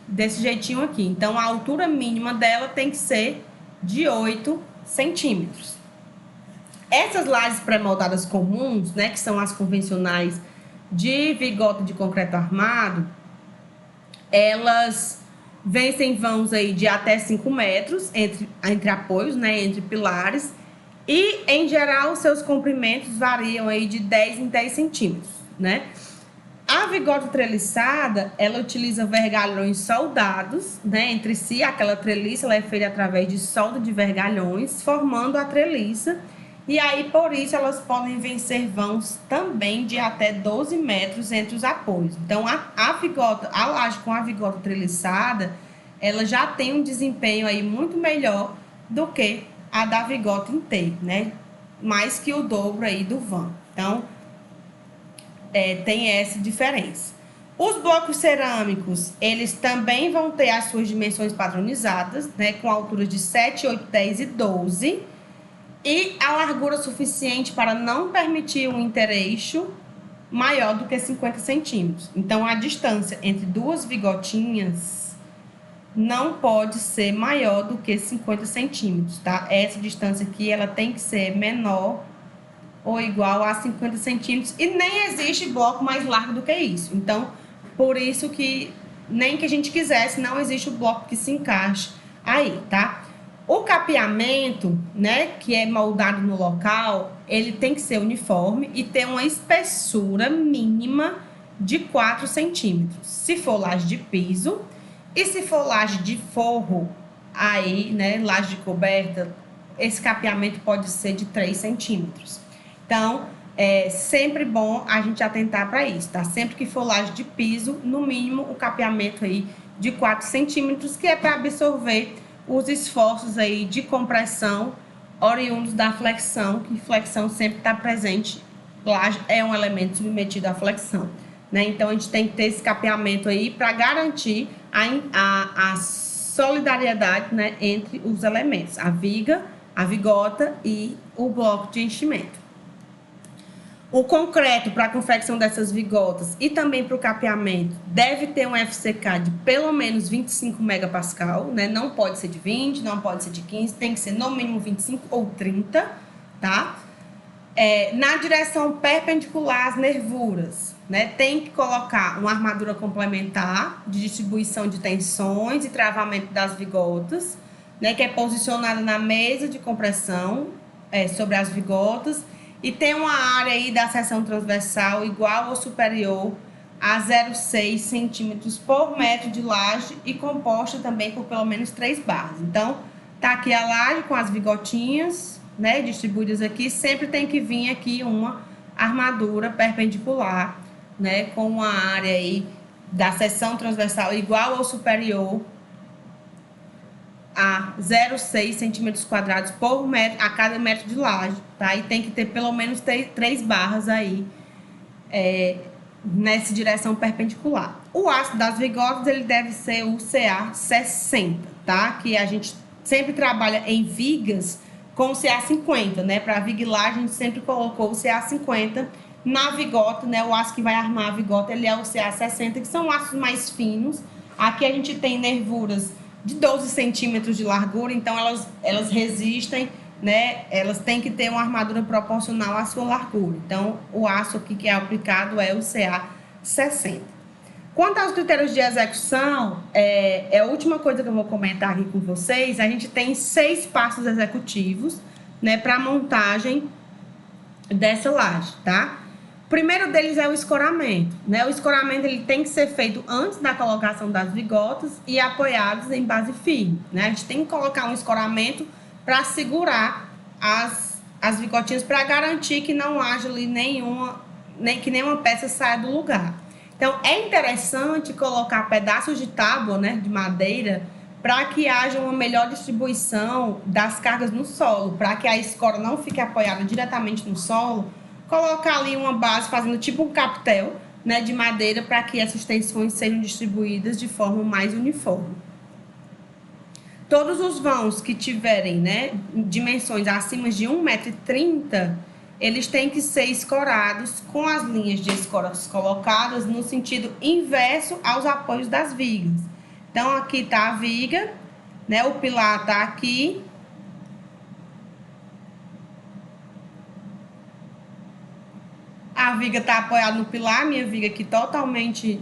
desse jeitinho aqui. Então, a altura mínima dela tem que ser de 8 centímetros. Essas lajes pré-moldadas comuns, né? Que são as convencionais de vigota de concreto armado, elas vencem vãos aí de até 5 metros entre apoios, né, entre pilares, e em geral os seus comprimentos variam aí de 10 em 10 centímetros, né? A vigota treliçada, ela utiliza vergalhões soldados, né, entre si. Aquela treliça ela é feita através de solda de vergalhões, formando a treliça. E aí, por isso, elas podem vencer vãos também de até 12 metros entre os apoios. Então, a laje com a vigota treliçada, ela já tem um desempenho aí muito melhor do que a da vigota inteira, né? Mais que o dobro aí do vão. Então, tem essa diferença. Os blocos cerâmicos, eles também vão ter as suas dimensões padronizadas, né? Com alturas de 7, 8, 10 e 12. E a largura suficiente para não permitir um intereixo maior do que 50 centímetros. Então, a distância entre duas vigotinhas não pode ser maior do que 50 centímetros, tá? Essa distância aqui, ela tem que ser menor ou igual a 50 centímetros. E nem existe bloco mais largo do que isso. Então, por isso que, nem que a gente quisesse, não existe o bloco que se encaixe aí, tá? O capeamento, né, que é moldado no local, ele tem que ser uniforme e ter uma espessura mínima de 4 centímetros. Se for laje de piso e se for laje de forro, aí, né, laje de coberta, esse capeamento pode ser de 3 centímetros. Então, é sempre bom a gente atentar para isso, tá? Sempre que for laje de piso, no mínimo o capeamento aí de 4 centímetros, que é para absorver os esforços aí de compressão oriundos da flexão, que flexão sempre está presente, laje é um elemento submetido à flexão, né? Então, a gente tem que ter esse capeamento aí para garantir a solidariedade, né, entre os elementos, a viga, a vigota e o bloco de enchimento. O concreto para a confecção dessas vigotas e também para o capeamento deve ter um FCK de pelo menos 25 megapascal, né? Não pode ser de 20, não pode ser de 15, tem que ser no mínimo 25 ou 30, tá? Na direção perpendicular às nervuras, né? Tem que colocar uma armadura complementar de distribuição de tensões e travamento das vigotas, né? Que é posicionada na mesa de compressão sobre as vigotas. E tem uma área aí da seção transversal igual ou superior a 0,6 centímetros por metro de laje e composta também por pelo menos 3 barras. Então, tá aqui a laje com as vigotinhas, né, distribuídas aqui. Sempre tem que vir aqui uma armadura perpendicular, né, com uma área aí da seção transversal igual ou superior a 0,6 centímetros quadrados por metro, a cada metro de laje, tá? E tem que ter pelo menos 3 barras aí nessa direção perpendicular. O aço das vigotas, ele deve ser o CA60, tá? Que a gente sempre trabalha em vigas com o CA50, né? Para viga e laje, a gente sempre colocou o CA50 na vigota, né? O aço que vai armar a vigota, ele é o CA60, que são aços mais finos. Aqui a gente tem nervuras de 12 centímetros de largura, então elas resistem, né? Elas têm que ter uma armadura proporcional à sua largura. Então, o aço aqui que é aplicado é o CA60. Quanto aos critérios de execução, a última coisa que eu vou comentar aqui com vocês, a gente tem 6 passos executivos, né, para a montagem dessa laje, tá? O primeiro deles é o escoramento, né? O escoramento ele tem que ser feito antes da colocação das vigotas e apoiados em base firme, né? A gente tem que colocar um escoramento para segurar as vigotinhas, para garantir que não haja ali que nenhuma peça saia do lugar. Então, é interessante colocar pedaços de tábua, né, de madeira, para que haja uma melhor distribuição das cargas no solo, para que a escora não fique apoiada diretamente no solo. Colocar ali uma base fazendo tipo um capitel, né, de madeira, para que essas tensões sejam distribuídas de forma mais uniforme. Todos os vãos que tiverem, né, dimensões acima de 1,30 m, eles têm que ser escorados com as linhas de escoras colocadas no sentido inverso aos apoios das vigas. Então, aqui está a viga, né, o pilar está aqui. A viga está apoiada no pilar, minha viga aqui totalmente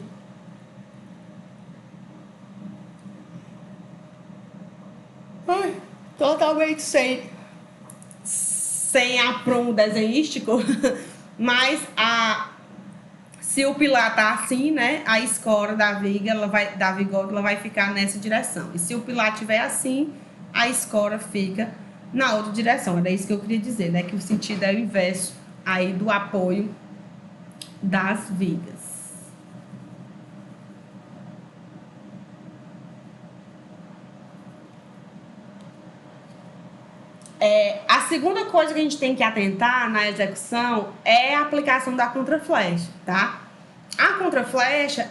sem aprumo desenhístico, mas Se o pilar tá assim, né, a escora da viga, da vigota, ela vai ficar nessa direção. E se o pilar tiver assim, a escora fica na outra direção. Era isso que eu queria dizer, né, que o sentido é o inverso aí do apoio das vigas. A segunda coisa que a gente tem que atentar na execução é a aplicação da contraflecha, tá? A contraflecha,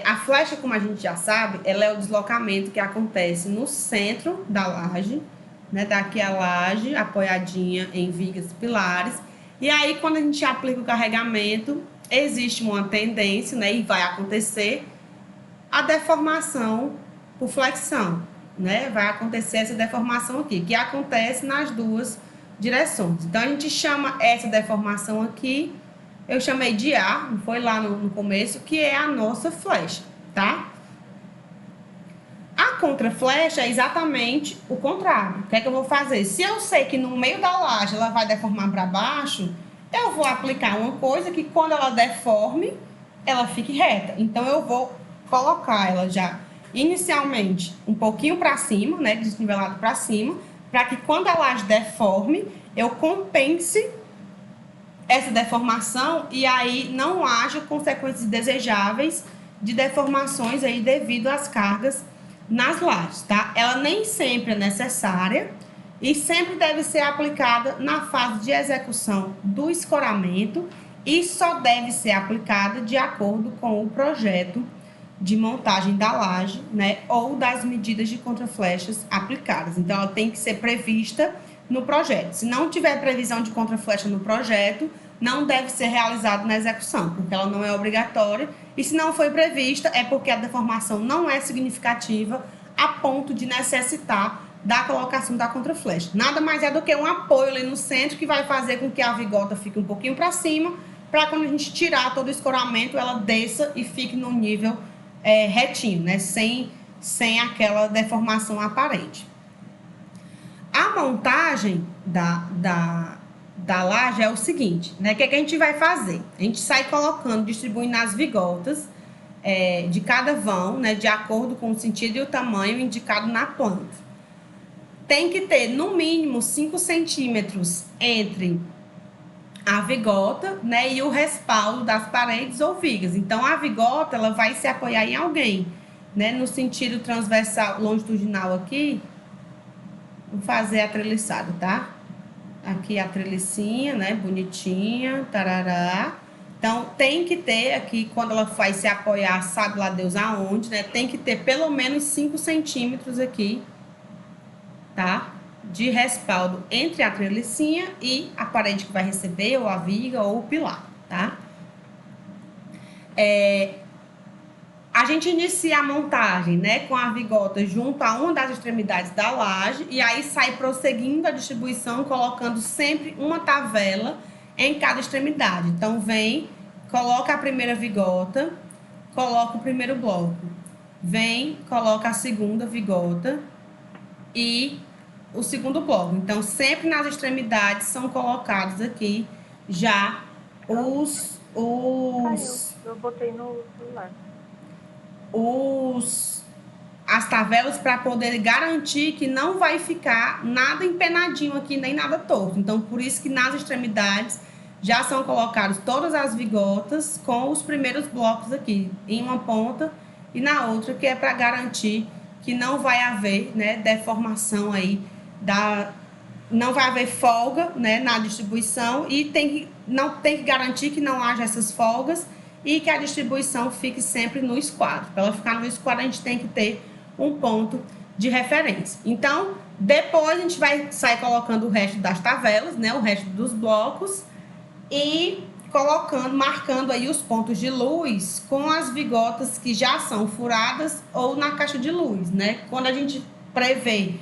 a flecha, como a gente já sabe, ela é o deslocamento que acontece no centro da laje, né? Daqui a laje, apoiadinha em vigas pilares. E aí, quando a gente aplica o carregamento, existe uma tendência, né? E vai acontecer a deformação por flexão, né? Vai acontecer essa deformação aqui, que acontece nas duas direções. Então, a gente chama essa deformação aqui, eu chamei de A, não foi lá no começo, que é a nossa flecha, tá? A contraflecha é exatamente o contrário. O que é que eu vou fazer? Se eu sei que no meio da laje ela vai deformar para baixo, eu vou aplicar uma coisa que quando ela deforme, ela fique reta. Então, eu vou colocar ela já inicialmente um pouquinho para cima, né, desnivelado para cima, para que quando a laje deforme, eu compense essa deformação e aí não haja consequências desejáveis de deformações aí devido às cargas nas lajes, tá? Ela nem sempre é necessária e sempre deve ser aplicada na fase de execução do escoramento e só deve ser aplicada de acordo com o projeto de montagem da laje, né, ou das medidas de contraflechas aplicadas. Então, ela tem que ser prevista no projeto. Se não tiver previsão de contraflecha no projeto, não deve ser realizado na execução, porque ela não é obrigatória. E se não foi prevista, é porque a deformação não é significativa a ponto de necessitar da colocação da contraflecha. Nada mais é do que um apoio ali no centro que vai fazer com que a vigota fique um pouquinho para cima, para quando a gente tirar todo o escoramento, ela desça e fique no nível retinho, né? Sem aquela deformação aparente. A montagem da laje é o seguinte, né? O que a gente vai fazer? A gente sai colocando, distribuindo nas vigotas de cada vão, né? De acordo com o sentido e o tamanho indicado na planta. Tem que ter, no mínimo, 5 centímetros entre a vigota, né, e o respaldo das paredes ou vigas. Então, a vigota, ela vai se apoiar em alguém, né, no sentido transversal, longitudinal aqui. Vou fazer a treliçada, tá? Aqui a trelicinha, né, bonitinha, tarará. Então, tem que ter aqui, quando ela vai se apoiar, sabe lá Deus aonde, né, tem que ter pelo menos 5 centímetros aqui, tá? De respaldo entre a trelicinha e a parede que vai receber, ou a viga, ou o pilar, tá? A gente inicia a montagem, né, com a vigota junto a uma das extremidades da laje e aí sai prosseguindo a distribuição, colocando sempre uma tavela em cada extremidade. Então, vem, coloca a primeira vigota, coloca o primeiro bloco. Vem, coloca a segunda vigota e o segundo bloco. Então, sempre nas extremidades são colocados aqui já eu botei no celular. As tavelas para poder garantir que não vai ficar nada empenadinho aqui, nem nada torto. Então, por isso que nas extremidades já são colocadas todas as vigotas com os primeiros blocos aqui, em uma ponta e na outra, que é para garantir que não vai haver, né, deformação aí não vai haver folga, né, na distribuição e tem que garantir que não haja essas folgas e que a distribuição fique sempre no esquadro. Para ela ficar no esquadro, a gente tem que ter um ponto de referência. Então, depois a gente vai sair colocando o resto das tavelas, né, o resto dos blocos e marcando aí os pontos de luz com as vigotas que já são furadas ou na caixa de luz, né? Quando a gente prevê,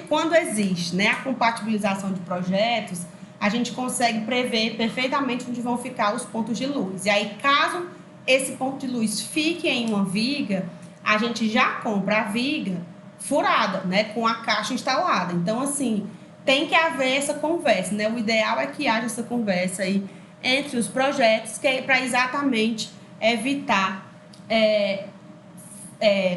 quando existe, né, a compatibilização de projetos, a gente consegue prever perfeitamente onde vão ficar os pontos de luz. E aí, caso esse ponto de luz fique em uma viga, a gente já compra a viga furada, né, com a caixa instalada. Então, assim, tem que haver essa conversa, né? O ideal é que haja essa conversa aí entre os projetos, que é para exatamente evitar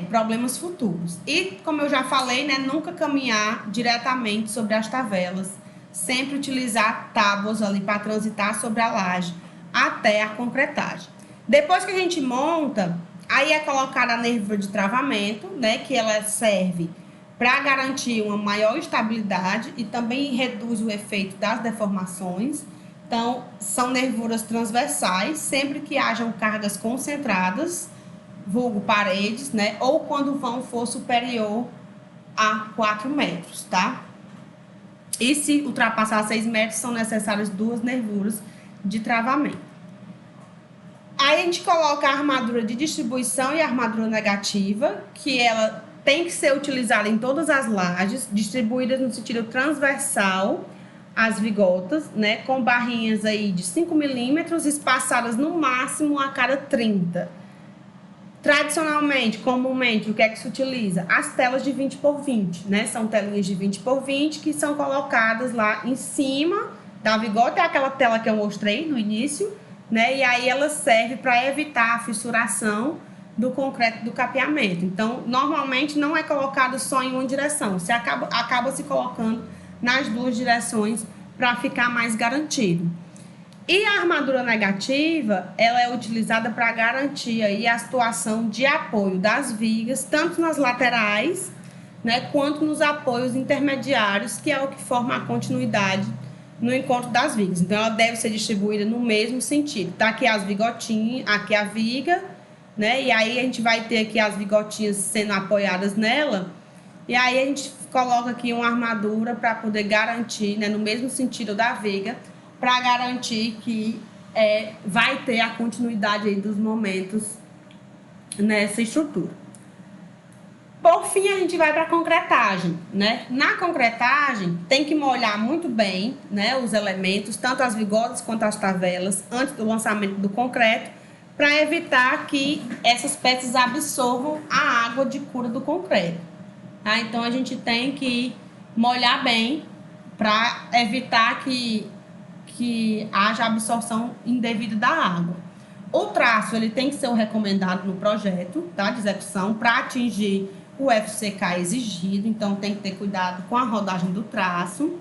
problemas futuros. E, como eu já falei, né, nunca caminhar diretamente sobre as tavelas, sempre utilizar tábuas ali para transitar sobre a laje até a concretagem. Depois que a gente monta, aí é colocada a nervura de travamento, né, que ela serve para garantir uma maior estabilidade e também reduz o efeito das deformações. Então, são nervuras transversais, sempre que hajam cargas concentradas, vulgo paredes, né, ou quando o vão for superior a 4 metros, tá? E se ultrapassar 6 metros, são necessárias 2 nervuras de travamento. Aí a gente coloca a armadura de distribuição e a armadura negativa, que ela tem que ser utilizada em todas as lajes, distribuídas no sentido transversal, as vigotas, né, com barrinhas aí de 5 milímetros, espaçadas no máximo a cada 30. Tradicionalmente, comumente, o que é que se utiliza? As telas de 20 por 20, né? São telinhas de 20 por 20 que são colocadas lá em cima da vigota, é aquela tela que eu mostrei no início, né? E aí ela serve para evitar a fissuração do concreto do capeamento. Então, normalmente não é colocado só em uma direção, se acaba se colocando nas duas direções para ficar mais garantido. E a armadura negativa, ela é utilizada para garantir aí a situação de apoio das vigas, tanto nas laterais, né, quanto nos apoios intermediários, que é o que forma a continuidade no encontro das vigas. Então, ela deve ser distribuída no mesmo sentido. Tá aqui as vigotinhas, aqui a viga, né? E aí a gente vai ter aqui as vigotinhas sendo apoiadas nela. E aí a gente coloca aqui uma armadura para poder garantir, né, no mesmo sentido da viga, para garantir que vai ter a continuidade aí dos momentos nessa estrutura. Por fim, a gente vai para a concretagem, né? Na concretagem, tem que molhar muito bem, né, os elementos, tanto as vigotas quanto as tavelas, antes do lançamento do concreto, para evitar que essas peças absorvam a água de cura do concreto. Tá? Então, a gente tem que molhar bem para evitar que haja absorção indevida da água. O traço, ele tem que ser o recomendado no projeto, tá, de execução, para atingir o FCK exigido. Então, tem que ter cuidado com a rodagem do traço.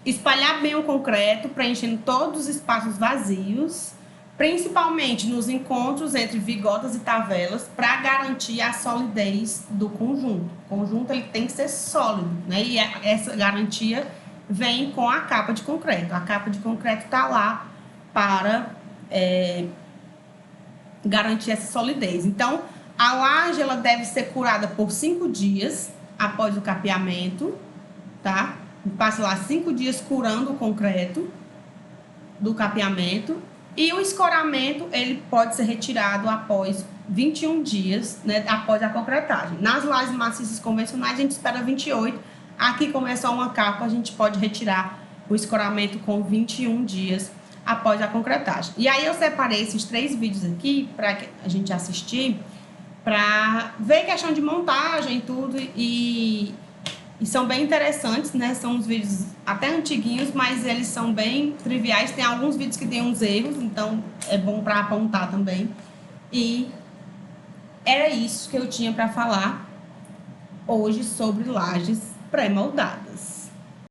Espalhar bem o concreto, preenchendo todos os espaços vazios, principalmente nos encontros entre vigotas e tavelas, para garantir a solidez do conjunto. O conjunto, ele tem que ser sólido, né? E essa garantia vem com a capa de concreto. A capa de concreto está lá para garantir essa solidez. Então, a laje, ela deve ser curada por 5 dias após o capeamento, tá? Passa lá 5 dias curando o concreto do capeamento. E o escoramento, ele pode ser retirado após 21 dias, né, após a concretagem. Nas lajes maciças convencionais, a gente espera 28. Aqui, como é só uma capa, a gente pode retirar o escoramento com 21 dias após a concretagem. E aí eu separei esses 3 vídeos aqui para a gente assistir, para ver questão de montagem e tudo, e são bem interessantes, né? São uns vídeos até antiguinhos, mas eles são bem triviais. Tem alguns vídeos que tem uns erros, então é bom para apontar também. E era isso que eu tinha para falar hoje sobre lajes pré-moldadas.